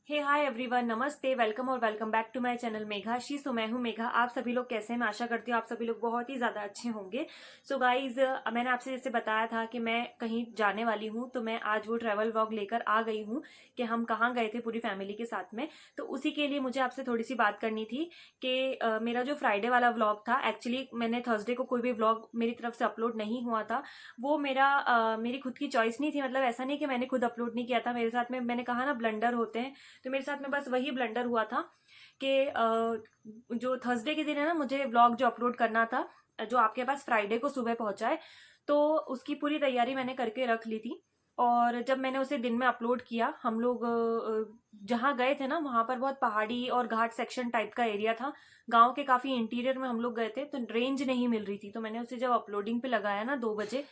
हे hi everyone, नमस्ते, welcome और welcome back to my channel Meghashi. So मैं हूँ मेघा। आप सभी लोग कैसे हैं? मैं आशा करती हूँ आप सभी लोग बहुत ही ज़्यादा अच्छे होंगे। सो गाइज, मैंने आपसे जैसे बताया था कि मैं कहीं जाने वाली हूँ, तो मैं आज वो ट्रैवल व्लॉग लेकर आ गई हूँ कि हम कहाँ गए थे पूरी फैमिली के साथ में। तो उसी के लिए मुझे आपसे थोड़ी सी बात करनी थी कि मेरा जो फ्राइडे वाला व्लॉग था, एक्चुअली मैंने थर्सडे को कोई भी व्लॉग मेरी तरफ से अपलोड नहीं हुआ था। वो मेरी खुद की चॉइस नहीं थी। मतलब ऐसा नहीं कि मैंने खुद अपलोड नहीं किया था। मेरे साथ में, मैंने कहा ना, ब्लंडर होते हैं, तो मेरे साथ में बस वही ब्लंडर हुआ था कि जो थर्सडे के दिन है ना, मुझे व्लॉग जो अपलोड करना था, जो आपके पास फ्राइडे को सुबह पहुंचा है, तो उसकी पूरी तैयारी मैंने करके रख ली थी। और जब मैंने उसे दिन में अपलोड किया, हम लोग जहाँ गए थे ना, वहां पर बहुत पहाड़ी और घाट सेक्शन टाइप का एरिया था। गांव के काफी इंटीरियर में हम लोग गए थे, तो रेंज नहीं मिल रही थी। तो मैंने उसे जब अपलोडिंग पे लगाया ना 2 बजे,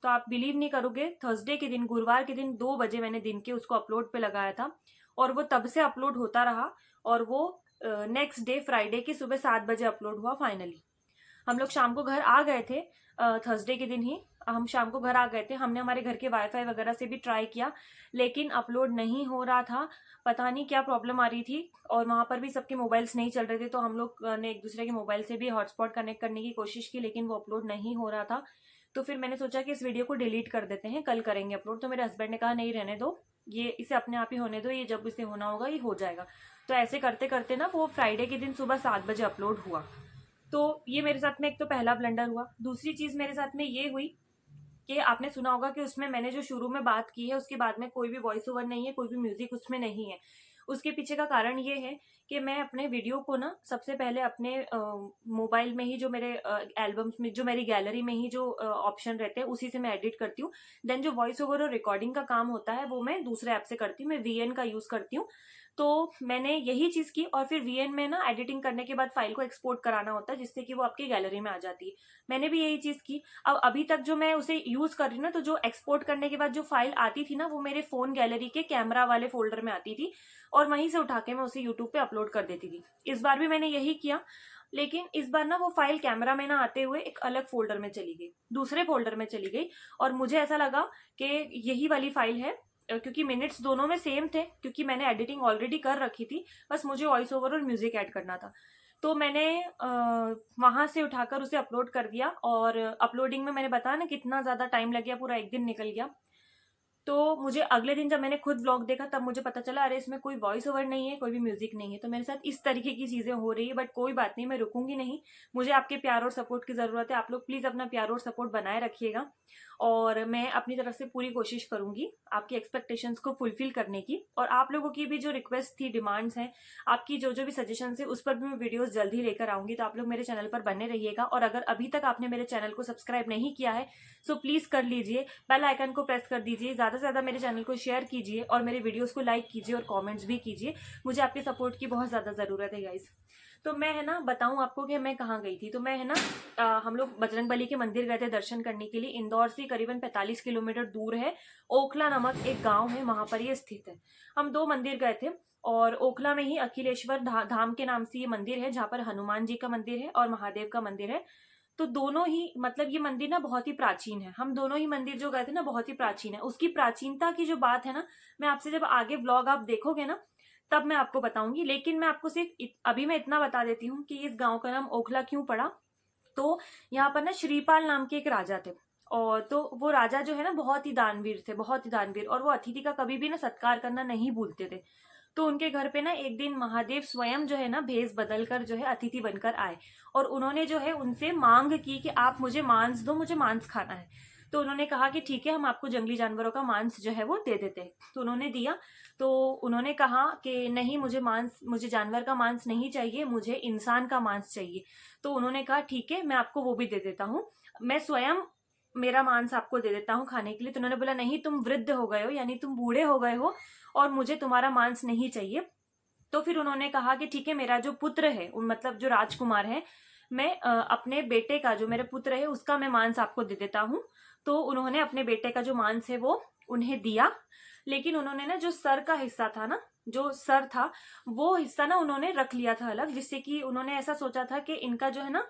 तो आप बिलीव नहीं करोगे, थर्सडे के दिन, गुरुवार के दिन 2 बजे मैंने दिन के उसको अपलोड पे लगाया था। और वो तब से अपलोड होता रहा, और वो नेक्स्ट डे फ्राइडे की सुबह 7 बजे अपलोड हुआ फाइनली। हम लोग शाम को घर आ गए थे, थर्सडे के दिन ही हम शाम को घर आ गए थे। हमने हमारे घर के वाईफाई वगैरह से भी ट्राई किया, लेकिन अपलोड नहीं हो रहा था। पता नहीं क्या प्रॉब्लम आ रही थी, और वहां पर भी सबके मोबाइल्स नहीं चल रहे थे। तो हम लोग ने एक दूसरे के मोबाइल से भी हॉटस्पॉट कनेक्ट करने की कोशिश की, लेकिन वो अपलोड नहीं हो रहा था। तो फिर मैंने सोचा कि इस वीडियो को डिलीट कर देते हैं, कल करेंगे अपलोड। तो मेरे हस्बैंड ने कहा नहीं, रहने दो, ये इसे अपने आप ही होने दो, ये जब इसे होना होगा ये हो जाएगा। तो ऐसे करते करते ना वो फ्राइडे के दिन सुबह 7 बजे अपलोड हुआ। तो ये मेरे साथ में एक तो पहला ब्लंडर हुआ। दूसरी चीज मेरे साथ में ये हुई कि आपने सुना होगा कि उसमें मैंने जो शुरू में बात की है, उसके बाद में कोई भी वॉइस ओवर नहीं है, कोई भी म्यूजिक उसमें नहीं है। उसके पीछे का कारण ये है कि मैं अपने वीडियो को ना सबसे पहले अपने मोबाइल में ही, जो मेरे एल्बम्स में, जो मेरी गैलरी में ही जो ऑप्शन रहते हैं, उसी से मैं एडिट करती हूँ। देन जो वॉइस ओवर और रिकॉर्डिंग का काम होता है, वो मैं दूसरे ऐप से करती हूँ। मैं वीएन का यूज करती हूँ। तो मैंने यही चीज की, और फिर वीएन में ना एडिटिंग करने के बाद फाइल को एक्सपोर्ट कराना होता है, जिससे कि वो आपकी गैलरी में आ जाती है। मैंने भी यही चीज की। अब अभी तक जो मैं उसे यूज कर रही हूँ ना, तो जो एक्सपोर्ट करने के बाद जो फाइल आती थी ना, वो मेरे फोन गैलरी के कैमरा वाले फोल्डर में आती थी, और वहीं से उठा के मैं उसे यूट्यूब पे अपलोड कर देती थी। इस बार भी मैंने यही किया, लेकिन इस बार ना वो फाइल कैमरा में ना आते हुए एक अलग फोल्डर में चली गई, दूसरे फोल्डर में चली गई। और मुझे ऐसा लगा कि यही वाली फाइल है, क्योंकि मिनट्स दोनों में सेम थे, क्योंकि मैंने एडिटिंग ऑलरेडी कर रखी थी, बस मुझे वॉइस ओवर और म्यूजिक ऐड करना था। तो मैंने वहां से उठाकर उसे अपलोड कर दिया। और अपलोडिंग में मैंने बताया ना कितना ज्यादा टाइम लग गया, पूरा एक दिन निकल गया। तो मुझे अगले दिन जब मैंने खुद व्लॉग देखा, तब मुझे पता चला अरे इसमें कोई वॉइस ओवर नहीं है, कोई भी म्यूजिक नहीं है। तो मेरे साथ इस तरीके की चीजें हो रही है, बट कोई बात नहीं, मैं रुकूंगी नहीं। मुझे आपके प्यार और सपोर्ट की जरूरत है। आप लोग प्लीज अपना प्यार और सपोर्ट बनाए रखिएगा, और मैं अपनी तरफ से पूरी कोशिश करूंगी आपकी एक्सपेक्टेशंस को फुलफिल करने की। और आप लोगों की भी जो रिक्वेस्ट थी, डिमांड्स हैं, आपकी जो जो भी सजेशन है, उस पर भी मैं वीडियोस जल्दी लेकर आऊंगी। तो आप लोग मेरे चैनल पर बने रहिएगा। और अगर अभी तक आपने मेरे चैनल को सब्सक्राइब नहीं किया है, सो प्लीज कर लीजिए, बेल आइकन को प्रेस कर दीजिए, ज्यादा से ज्यादा मेरे चैनल को शेयर कीजिए, और मेरे वीडियोस को लाइक कीजिए और कमेंट्स भी कीजिए। मुझे आपके सपोर्ट की बहुत ज्यादा जरूरत है गाइस। तो मैं है ना बताऊं आपको कि मैं कहाँ गई थी। तो मैं है ना हम लोग बजरंगबली के मंदिर गए थे दर्शन करने के लिए। इंदौर से करीबन 45 किलोमीटर दूर है, ओखला नामक एक गांव है, वहां पर ये स्थित है। हम 2 मंदिर गए थे, और ओखला में ही अखिलेश्वर धाम के नाम से ये मंदिर है, जहाँ पर हनुमान जी का मंदिर है और महादेव का मंदिर है। तो दोनों ही, मतलब ये मंदिर ना बहुत ही प्राचीन है। हम दोनों ही मंदिर जो गए थे ना, बहुत ही प्राचीन है। उसकी प्राचीनता की जो बात है ना, मैं आपसे जब आगे व्लॉग आप देखोगे ना, तब मैं आपको बताऊंगी। लेकिन मैं आपको सिर्फ अभी मैं इतना बता देती हूँ कि इस गांव का नाम ओखला क्यों पड़ा। तो यहाँ पर ना श्रीपाल नाम के एक राजा थे, और तो वो राजा जो है ना, बहुत ही दानवीर थे, बहुत ही दानवीर। और वो अतिथि का कभी भी ना सत्कार करना नहीं भूलते थे। तो उनके घर पे ना एक दिन महादेव स्वयं जो है ना, भेष बदल कर जो है अतिथि बनकर आए, और उन्होंने जो है उनसे मांग की कि आप मुझे मांस दो, मुझे मांस खाना है। तो उन्होंने कहा कि ठीक है, हम आपको जंगली जानवरों का मांस जो है वो दे देते हैं। तो उन्होंने दिया। तो उन्होंने कहा कि नहीं, मुझे जानवर का मांस नहीं चाहिए, मुझे इंसान का मांस चाहिए। तो उन्होंने कहा ठीक है, मैं आपको वो भी दे देता हूँ, मैं स्वयं मेरा मांस आपको दे देता हूँ खाने के लिए। तो उन्होंने बोला नहीं, तुम वृद्ध हो गए हो, यानी तुम बूढ़े हो गए हो, और मुझे तुम्हारा मांस नहीं चाहिए। तो फिर उन्होंने कहा कि ठीक है, मेरा जो पुत्र है, मतलब जो राजकुमार है, मैं अपने बेटे का, जो मेरे पुत्र है, उसका मैं मांस आपको दे देता हूँ। तो उन्होंने अपने बेटे का जो मांस है वो उन्हें दिया, लेकिन उन्होंने ना जो सर का हिस्सा था ना, जो सर था, वो हिस्सा ना उन्होंने रख लिया था अलग, जिससे कि उन्होंने ऐसा सोचा था कि इनका जो है ना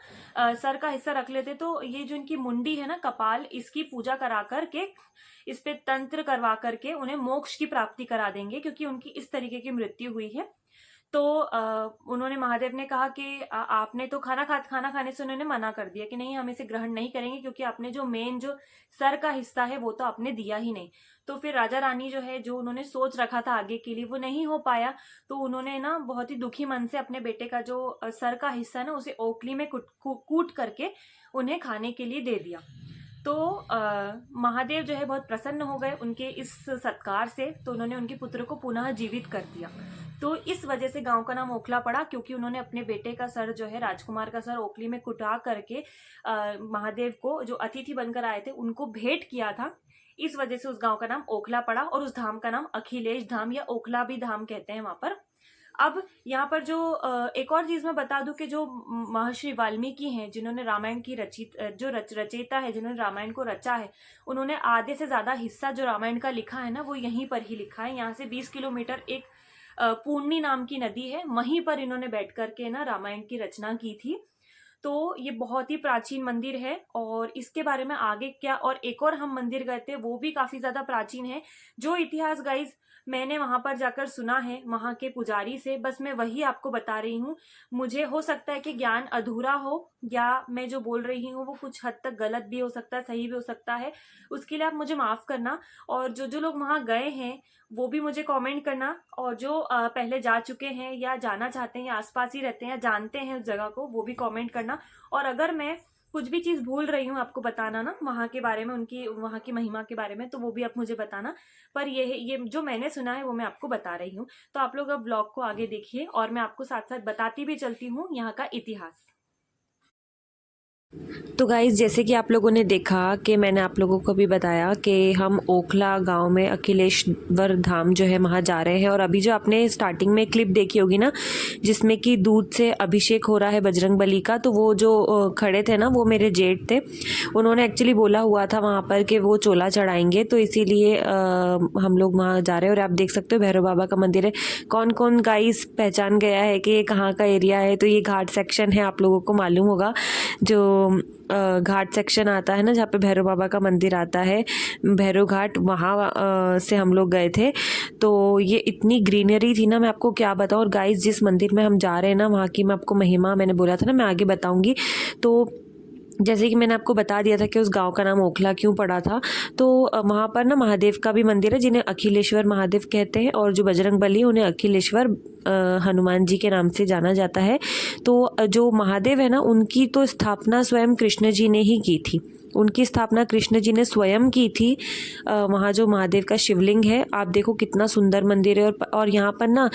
सर का हिस्सा रख लेते तो ये जो इनकी मुंडी है ना, कपाल, इसकी पूजा करा करके, इस पे तंत्र करवा करके उन्हें मोक्ष की प्राप्ति करा देंगे, क्योंकि उनकी इस तरीके की मृत्यु हुई है। तो उन्होंने, महादेव ने कहा कि आपने तो खाना खाने से उन्होंने मना कर दिया कि नहीं, हम इसे ग्रहण नहीं करेंगे, क्योंकि आपने जो मेन जो सर का हिस्सा है वो तो आपने दिया ही नहीं। तो फिर राजा रानी जो है, जो उन्होंने सोच रखा था आगे के लिए, वो नहीं हो पाया। तो उन्होंने ना बहुत ही दुखी मन से अपने बेटे का जो सर का हिस्सा है ना, उसे ओखली में कूट करके उन्हें खाने के लिए दे दिया। तो महादेव जो है बहुत प्रसन्न हो गए उनके इस सत्कार से, तो उन्होंने उनके पुत्र को पुनः जीवित कर दिया। तो इस वजह से गांव का नाम ओखला पड़ा, क्योंकि उन्होंने अपने बेटे का सर जो है, राजकुमार का सर, ओखली में कुटा करके महादेव को, जो अतिथि बनकर आए थे, उनको भेंट किया था। इस वजह से उस गांव का नाम ओखला पड़ा, और उस धाम का नाम अखिलेश धाम या ओखला भी धाम कहते हैं वहां पर। अब यहाँ पर जो एक और चीज मैं बता दूं कि जो महर्षि वाल्मीकि हैं, जिन्होंने रामायण की रचेता है, जिन्होंने रामायण को रचा है, उन्होंने आधे से ज्यादा हिस्सा जो रामायण का लिखा है ना, वो यहीं पर ही लिखा है। यहाँ से 20 किलोमीटर एक पूर्णी नाम की नदी है, वहीं पर इन्होंने बैठ करके ना रामायण की रचना की थी। तो ये बहुत ही प्राचीन मंदिर है, और इसके बारे में आगे क्या, और एक और हम मंदिर गए थे, वो भी काफी ज्यादा प्राचीन है। जो इतिहास गाइज मैंने वहां पर जाकर सुना है वहां के पुजारी से, बस मैं वही आपको बता रही हूँ। मुझे हो सकता है कि ज्ञान अधूरा हो, या मैं जो बोल रही हूँ वो कुछ हद तक गलत भी हो सकता है, सही भी हो सकता है, उसके लिए आप मुझे माफ करना। और जो जो लोग वहां गए हैं वो भी मुझे कमेंट करना, और जो पहले जा चुके हैं या जाना चाहते हैं या आसपास ही रहते हैं या जानते हैं उस जगह को, वो भी कमेंट करना। और अगर मैं कुछ भी चीज भूल रही हूँ आपको बताना ना, वहां के बारे में, उनकी वहां की महिमा के बारे में, तो वो भी आप मुझे बताना। पर ये जो मैंने सुना है वो मैं आपको बता रही हूँ। तो आप लोग अब ब्लॉग को आगे देखिए, और मैं आपको साथ साथ बताती भी चलती हूँ यहाँ का इतिहास। तो गाइज़, जैसे कि आप लोगों ने देखा कि मैंने आप लोगों को भी बताया कि हम ओखला गांव में अखिलेश्वर धाम जो है वहाँ जा रहे हैं। और अभी जो आपने स्टार्टिंग में क्लिप देखी होगी ना, जिसमें कि दूध से अभिषेक हो रहा है बजरंग बली का, तो वो जो खड़े थे ना, वो मेरे जेठ थे। उन्होंने एक्चुअली बोला हुआ था वहाँ पर कि वो चोला चढ़ाएंगे, तो इसीलिए हम लोग वहाँ जा रहे हैं। और आप देख सकते हो भैरव बाबा का मंदिर है। कौन कौन गाइस पहचान गया है कि ये कहाँ का एरिया है, तो ये घाट सेक्शन है, आप लोगों को मालूम होगा। जो घाट सेक्शन आता है ना, जहाँ पे भैरव बाबा का मंदिर आता है, भैरव घाट, वहाँ से हम लोग गए थे। तो ये इतनी ग्रीनरी थी ना, मैं आपको क्या बताऊँ। और गाइस, जिस मंदिर में हम जा रहे हैं ना, वहाँ की मैं आपको महिमा, मैंने बोला था ना मैं आगे बताऊँगी। तो जैसे कि मैंने आपको बता दिया था कि उस गांव का नाम ओखला क्यों पड़ा था, तो वहाँ पर ना महादेव का भी मंदिर है, जिन्हें अखिलेश्वर महादेव कहते हैं। और जो बजरंग बली, उन्हें अखिलेश्वर हनुमान जी के नाम से जाना जाता है। तो जो महादेव है ना, उनकी तो स्थापना स्वयं कृष्ण जी ने ही की थी। उनकी स्थापना कृष्ण जी ने स्वयं की थी। वहाँ जो महादेव का शिवलिंग है, आप देखो कितना सुंदर मंदिर है। और यहाँ पर ना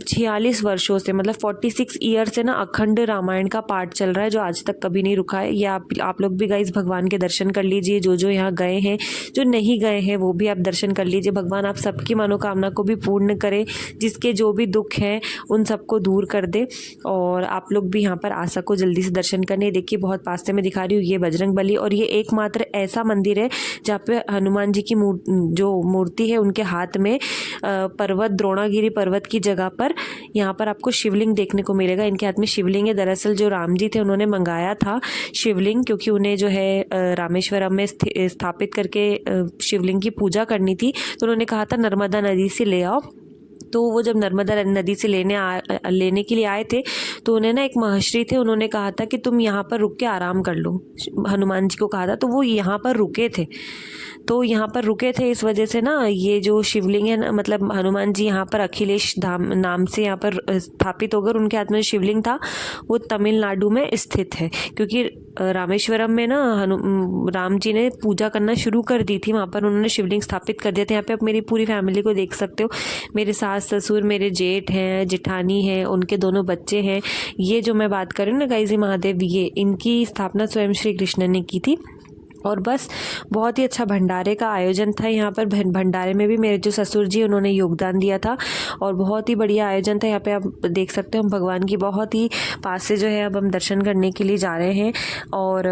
46 वर्षों से, मतलब 46 ईयर से ना अखंड रामायण का पाठ चल रहा है, जो आज तक कभी नहीं रुका है। ये आप लोग भी गाइस भगवान के दर्शन कर लीजिए, जो जो यहाँ गए हैं, जो नहीं गए हैं वो भी आप दर्शन कर लीजिए। भगवान आप सबकी मनोकामना को भी पूर्ण करे, जिसके जो भी दुख हैं उन सबको दूर कर दे। और आप लोग भी यहाँ पर आ सको जल्दी से दर्शन करने। देखिए बहुत पास से मैं दिखा रही हूँ, ये बजरंग बली। और ये एकमात्र ऐसा मंदिर है जहाँ पे हनुमान जी की जो मूर्ति है, उनके हाथ में पर्वत, द्रोणागिरी पर्वत की जगह पर यहाँ पर आपको शिवलिंग देखने को मिलेगा। इनके हाथ में शिवलिंग है। दरअसल जो राम जी थे, उन्होंने मंगाया था शिवलिंग, क्योंकि उन्हें जो है रामेश्वरम में स्थापित करके शिवलिंग की पूजा करनी थी। तो उन्होंने कहा था नर्मदा नदी से ले आओ। तो वो जब नर्मदा नदी से लेने के लिए आए थे, तो उन्हें ना एक महर्षि थे, उन्होंने कहा था कि तुम यहाँ पर रुक के आराम कर लो। हनुमान जी को कहा था, तो वो यहाँ पर रुके थे। तो यहाँ पर रुके थे, इस वजह से ना ये जो शिवलिंग है ना, मतलब हनुमान जी यहाँ पर अखिलेश धाम नाम से यहाँ पर स्थापित होकर उनके हाथ में शिवलिंग था, वो तमिलनाडु में स्थित है। क्योंकि रामेश्वरम में ना राम जी ने पूजा करना शुरू कर दी थी, वहाँ पर उन्होंने शिवलिंग स्थापित कर दिया था। यहाँ पे आप मेरी पूरी फैमिली को देख सकते हो। मेरे सास ससुर, मेरे जेठ हैं, जेठानी हैं, उनके दोनों बच्चे हैं। ये जो मैं बात कर रही हूँ ना गाइस, महादेव, ये इनकी स्थापना स्वयं श्री कृष्ण ने की थी। और बस बहुत ही अच्छा भंडारे का आयोजन था यहाँ पर। भंडारे में भी मेरे जो ससुर जी उन्होंने योगदान दिया था और बहुत ही बढ़िया आयोजन था। यहाँ पे आप देख सकते हो हम भगवान की बहुत ही पास से जो है अब हम दर्शन करने के लिए जा रहे हैं और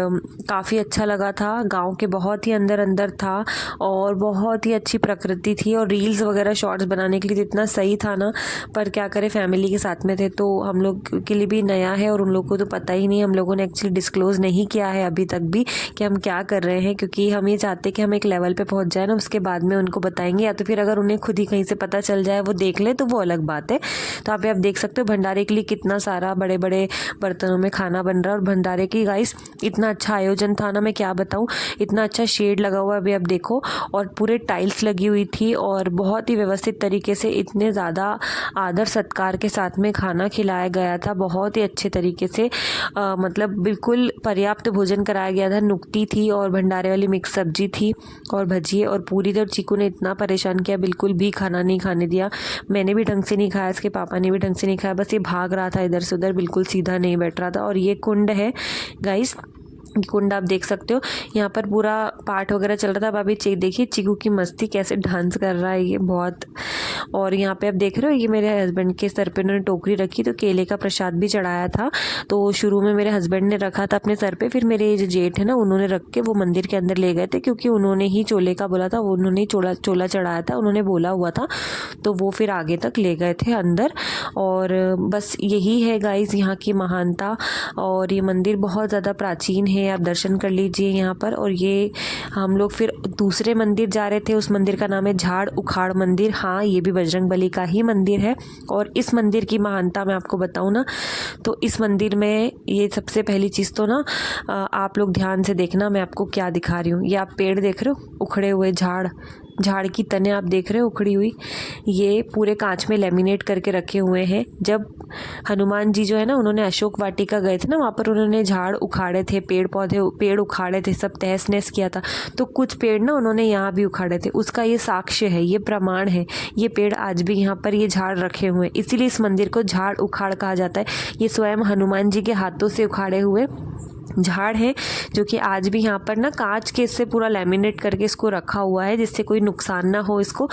काफ़ी अच्छा लगा था। गांव के बहुत ही अंदर अंदर था और बहुत ही अच्छी प्रकृति थी और रील्स वगैरह शॉर्ट्स बनाने के लिए इतना सही था ना, पर क्या करें फैमिली के साथ में थे तो हम लोग के लिए भी नया है और उन लोगों को तो पता ही नहीं। हम लोगों ने एक्चुअली डिस्क्लोज़ नहीं किया है अभी तक भी कि हम क्या कर रहे हैं, क्योंकि हम ये चाहते हैं कि हम एक लेवल पे पहुंच जाए ना, उसके बाद में उनको बताएंगे, या तो फिर अगर उन्हें खुद ही कहीं से पता चल जाए वो देख ले तो वो अलग बात है। तो आप देख सकते हो भंडारे के लिए कितना सारा बड़े बड़े बर्तनों में खाना बन रहा है और भंडारे की गाइस इतना अच्छा आयोजन था ना, मैं क्या बताऊँ। इतना अच्छा शेड लगा हुआ है अभी आप देखो और पूरे टाइल्स लगी हुई थी और बहुत ही व्यवस्थित तरीके से इतने ज़्यादा आदर सत्कार के साथ में खाना खिलाया गया था, बहुत ही अच्छे तरीके से मतलब बिल्कुल पर्याप्त भोजन कराया गया था। नुक्ती थी और भंडारे वाली मिक्स सब्जी थी और भजिए और पूरी। तो चीकू ने इतना परेशान किया, बिल्कुल भी खाना नहीं खाने दिया। मैंने भी ढंग से नहीं खाया, इसके पापा ने भी ढंग से नहीं खाया, बस ये भाग रहा था इधर से उधर, बिल्कुल सीधा नहीं बैठ रहा था। और ये कुंड है गाइस, कुंड आप देख सकते हो, यहाँ पर पूरा पाठ वगैरह चल रहा था। अब अभी देखिए चीकू की मस्ती कैसे डांस कर रहा है ये बहुत। और यहाँ पे आप देख रहे हो ये मेरे हस्बैंड के सर पे उन्होंने टोकरी रखी तो केले का प्रसाद भी चढ़ाया था। तो शुरू में मेरे हस्बैंड ने रखा था अपने सर पे, फिर मेरे जो जेठ है ना उन्होंने रख के वो मंदिर के अंदर ले गए थे, क्योंकि उन्होंने ही चोले का बोला था, उन्होंने ही चोला चढ़ाया था, उन्होंने बोला हुआ था, तो वो फिर आगे तक ले गए थे अंदर। और बस यही है गाइस यहाँ की महानता। और ये मंदिर बहुत ज़्यादा प्राचीन है, आप दर्शन कर लीजिए यहाँ पर। और ये हम लोग फिर दूसरे मंदिर जा रहे थे, उस मंदिर का नाम है झाड़ उखाड़ मंदिर। हाँ, ये भी बजरंग बली का ही मंदिर है। और इस मंदिर की महानता मैं आपको बताऊँ ना, तो इस मंदिर में ये सबसे पहली चीज़ तो ना आप लोग ध्यान से देखना, मैं आपको क्या दिखा रही हूँ। ये आप पेड़ देख रहे हो, उखड़े हुए झाड़ की तने आप देख रहे हो उखड़ी हुई, ये पूरे कांच में लेमिनेट करके रखे हुए हैं। जब हनुमान जी जो है ना उन्होंने अशोक वाटिका गए थे ना, वहाँ पर उन्होंने झाड़ उखाड़े थे, पेड़ उखाड़े थे, सब तहस नहस किया था, तो कुछ पेड़ ना उन्होंने यहाँ भी उखाड़े थे। उसका ये साक्ष्य है, ये प्रमाण है, ये पेड़ आज भी यहाँ पर ये झाड़ रखे हुए हैं, इसीलिए इस मंदिर को झाड़ उखाड़ कहा जाता है। ये स्वयं हनुमान जी के हाथों से उखाड़े हुए झाड़ है, जो कि आज भी यहाँ पर ना कांच के इससे पूरा लेमिनेट करके इसको रखा हुआ है, जिससे कोई नुकसान ना हो इसको।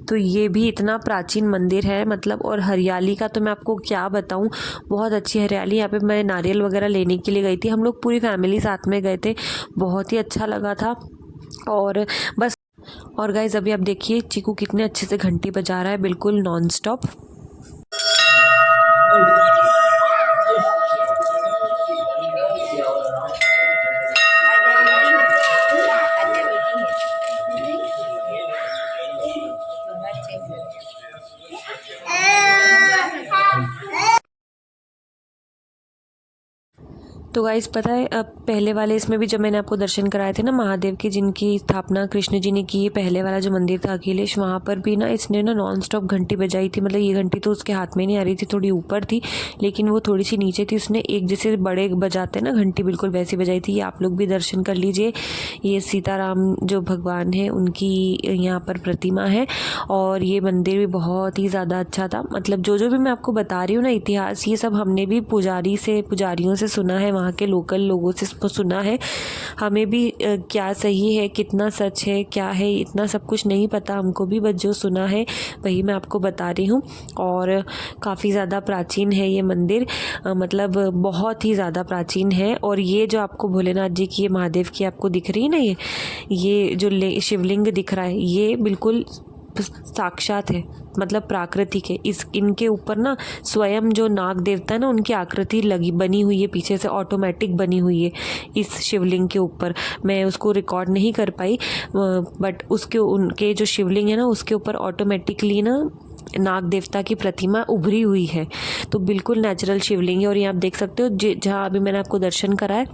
तो ये भी इतना प्राचीन मंदिर है मतलब। और हरियाली का तो मैं आपको क्या बताऊँ, बहुत अच्छी हरियाली। यहाँ पे मैं नारियल वगैरह लेने के लिए गई थी, हम लोग पूरी फैमिली साथ में गए थे, बहुत ही अच्छा लगा था। और बस, और गाइज अभी आप देखिए चीकू कितने अच्छे से घंटी बजा रहा है, बिल्कुल नॉन स्टॉप। तो गाइस पता है, अब पहले वाले इसमें भी जब मैंने आपको दर्शन कराए थे ना महादेव की, जिनकी स्थापना कृष्ण जी ने की, पहले वाला जो मंदिर था अखिलेश, वहाँ पर भी ना इसने ना नॉन स्टॉप घंटी बजाई थी। मतलब ये घंटी तो उसके हाथ में नहीं आ रही थी, थोड़ी ऊपर थी, लेकिन वो थोड़ी सी नीचे थी। उसने एक जैसे बड़े बजाते ना घंटी, बिल्कुल वैसी बजाई थी। ये आप लोग भी दर्शन कर लीजिए। ये सीताराम जो भगवान है उनकी यहाँ पर प्रतिमा है और ये मंदिर भी बहुत ही ज़्यादा अच्छा था। मतलब जो भी मैं आपको बता रही हूँ ना इतिहास, ये सब हमने भी पुजारियों से सुना है, वहाँ के लोकल लोगों से सुना है। हमें भी क्या सही है, कितना सच है, क्या है, इतना सब कुछ नहीं पता हमको भी, बस जो सुना है वही मैं आपको बता रही हूँ। और काफ़ी ज़्यादा प्राचीन है ये मंदिर, मतलब बहुत ही ज़्यादा प्राचीन है। और ये जो आपको भोलेनाथ जी की, ये महादेव की आपको दिख रही है ना, ये जो शिवलिंग दिख रहा है, ये बिल्कुल साक्षात है, मतलब प्राकृतिक है। इनके ऊपर ना स्वयं जो नाग देवता है ना, उनकी आकृति बनी हुई है, पीछे से ऑटोमेटिक बनी हुई है इस शिवलिंग के ऊपर। मैं उसको रिकॉर्ड नहीं कर पाई, बट उनके जो शिवलिंग है ना उसके ऊपर ऑटोमेटिकली ना नाग देवता की प्रतिमा उभरी हुई है। तो बिल्कुल नेचुरल शिवलिंग है। और ये आप देख सकते हो जहाँ अभी मैंने आपको दर्शन कराया,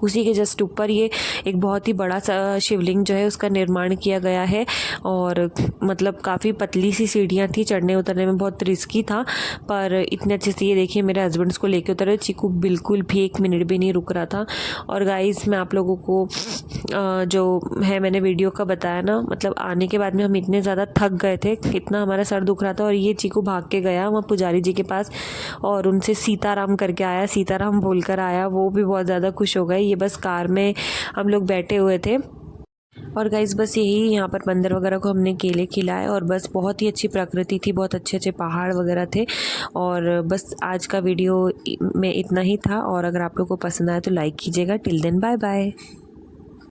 उसी के जस्ट ऊपर ये एक बहुत ही बड़ा सा शिवलिंग जो है उसका निर्माण किया गया है। और मतलब काफ़ी पतली सी सीढ़ियाँ थी, चढ़ने उतरने में बहुत रिस्की था, पर इतने अच्छे से ये देखिए मेरे हस्बैंड को लेके उतरे। चीकू बिल्कुल भी 1 मिनट भी नहीं रुक रहा था। और गाइस मैं आप लोगों को जो है मैंने वीडियो का बताया ना, मतलब आने के बाद में हम इतने ज़्यादा थक गए थे, इतना हमारा सर दुख रहा था। और ये चीकू भाग के गया वहाँ पुजारी जी के पास और उनसे सीताराम करके आया, सीताराम बोलकर आया। वो भी बहुत ज़्यादा खुश हो गए। ये ये बस कार में हम लोग बैठे हुए थे। और गाइज़ बस यही यहाँ पर बंदर वगैरह को हमने केले खिलाए और बस बहुत ही अच्छी प्रकृति थी, बहुत अच्छे अच्छे पहाड़ वगैरह थे। और बस आज का वीडियो में इतना ही था, और अगर आप लोग को पसंद आया तो लाइक कीजिएगा। Till then bye bye.